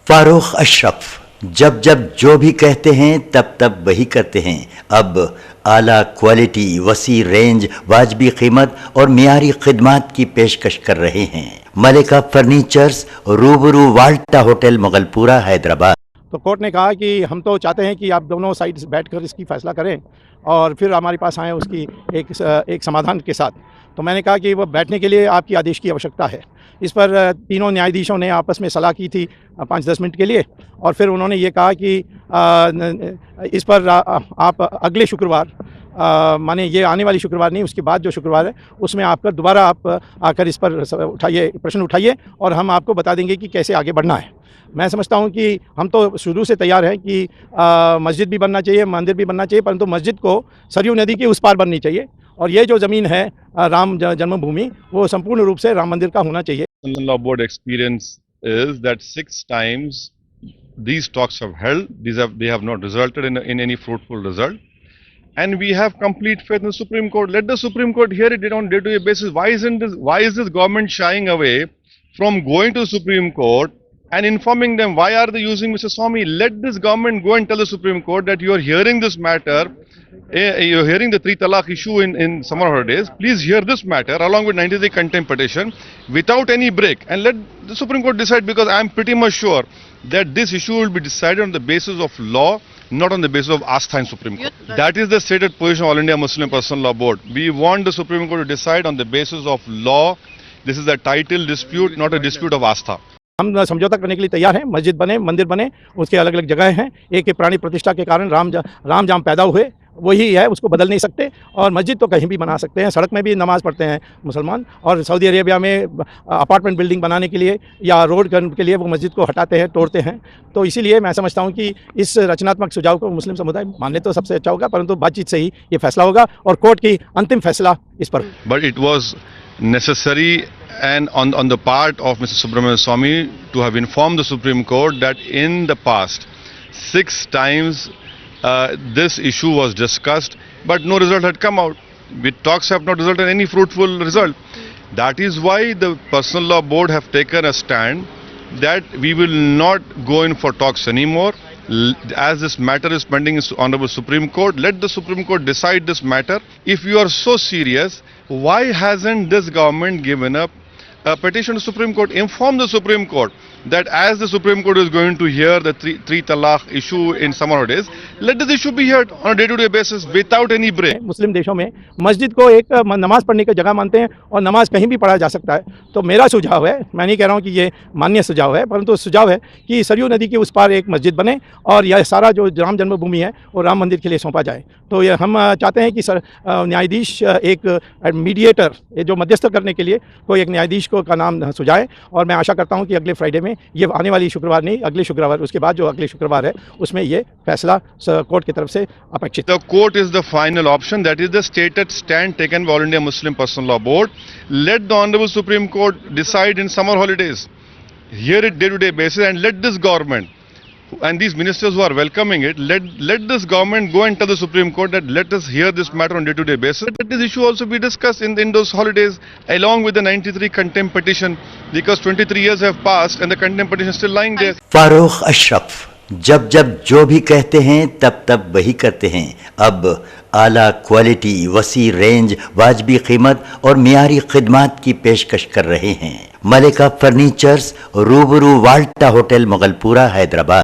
फारूक अशरफ जब जब जो भी कहते हैं तब तब वही करते हैं। अब आला क्वालिटी, वसी रेंज, वाजबी कीमत और मियारी खिदमात की पेशकश कर रहे हैं। मलिका फर्नीचर्स, रूबरू वाल्टा होटल, मुगलपुरा, हैदराबाद। तो कोर्ट ने कहा कि हम तो चाहते हैं कि आप दोनों साइड बैठकर इसकी फैसला करें और फिर हमारे पास आएँ उसकी एक समाधान के साथ। तो मैंने कहा कि वो बैठने के लिए आपकी आदेश की आवश्यकता है। इस पर तीनों न्यायाधीशों ने आपस में सलाह की थी 5-10 मिनट के लिए और फिर उन्होंने ये कहा कि इस पर आप अगले शुक्रवार, माने ये आने वाली शुक्रवार नहीं, उसके बाद जो शुक्रवार है उसमें आपका दोबारा आप आकर इस पर प्रश्न उठाइए और हम आपको बता देंगे कि कैसे आगे बढ़ना है। मैं समझता हूं कि हम तो शुरू से तैयार हैं कि मस्जिद भी बनना चाहिए, मंदिर भी बनना चाहिए, परंतु मस्जिद को सरयू नदी के उस पार बननी चाहिए और ये जो ज़मीन है राम जन्मभूमि, वो संपूर्ण रूप से राम मंदिर का होना चाहिए। Law board experience is that 6 times these talks have held. They have not resulted in any fruitful result. And we have complete faith in the Supreme Court. Let the Supreme Court hear it on day-to-day basis. Why is this government shying away from going to the Supreme Court and informing them? Why are they using Mr. Swamy? Let this government go and tell the Supreme Court that you are hearing this matter. You are hearing the 3 talaq issue in summer holidays. Please hear this matter along with 93 contempt petition without any break, and let the Supreme Court decide, because I am pretty much sure that this issue will be decided on the basis of law, not on the basis of Astha in Supreme Court. That is the stated position of All India Muslim Personal Law Board. We want the Supreme Court to decide on the basis of law. This is a title dispute, not a dispute of Astha. हम समझौता करने के लिए तैयार हैं। मस्जिद बने, मंदिर बने, उसके अलग अलग जगह हैं। एक प्राणी प्रतिष्ठा के कारण राम जाम पैदा हुए, वही है, उसको बदल नहीं सकते। और मस्जिद तो कहीं भी बना सकते हैं, सड़क में भी नमाज़ पढ़ते हैं मुसलमान। और सऊदी अरेबिया में अपार्टमेंट बिल्डिंग बनाने के लिए या रोड के लिए वो मस्जिद को हटाते हैं, तोड़ते हैं। तो इसीलिए मैं समझता हूँ कि इस रचनात्मक सुझाव को मुस्लिम समुदाय मानने तो सबसे अच्छा होगा, परंतु बातचीत से ही ये फैसला होगा और कोर्ट की अंतिम फैसला इस पर। But it was necessary and on the part of Mr. Subramanian Swamy to have informed the Supreme Court that in the past 6 times this issue was discussed, but no result had come out. With talks have not resulted in any fruitful result. That is why the Personal Law Board have taken a stand that we will not go in for talks anymore. As this matter is pending in Honorable Supreme Court, let the Supreme Court decide this matter. If you are so serious, why hasn't this government given up a petition to Supreme Court? Inform the Supreme Court that as the Supreme Court is going to hear the three talaq issue in summer holidays, let this issue be heard on a day-to-day basis without any break. मुस्लिम देशों में मस्जिद को एक नमाज पढ़ने की जगह मानते हैं और नमाज कहीं भी पढ़ा जा सकता है। तो मेरा सुझाव है, मैं नहीं कह रहा हूँ कि ये मान्य सुझाव है, परंतु सुझाव है कि सरयू नदी के उस पार एक मस्जिद बने और यह सारा जो राम जन्मभूमि है वो राम मंदिर के लिए सौंपा जाए। तो ये हम चाहते हैं कि न्यायाधीश एक मीडिएटर, ये जो मध्यस्थ करने के लिए कोई एक न्यायाधीश को का नाम सुझाए और मैं आशा करता हूँ कि अगले फ्राइडे में, ये आने वाली शुक्रवार नहीं, अगले शुक्रवार, उसके बाद जो अगले शुक्रवार है उसमें ये फैसला कोर्ट की तरफ से अपेक्षित। The court is the final option. That is the stated stand taken by All India Muslim Personal Law Board. Let the Honorable Supreme Court decide in summer holidays. Hear it day-to-day basis, and let this government and these ministers who are welcoming it, let this government go and tell the Supreme Court that let us hear this matter on day-to-day basis. Let this issue also be discussed in those holidays along with the 93 contempt petition, because 23 years have passed and the contempt petition is still lying there. Farooq Ashraf जब जब जो भी कहते हैं तब तब वही करते हैं। अब आला क्वालिटी, वसी रेंज, वाजबी कीमत और मियारी खिदमात की पेशकश कर रहे हैं। मलिका फर्नीचर्स, रूबरू वाल्टा होटल, मुगलपुरा, हैदराबाद।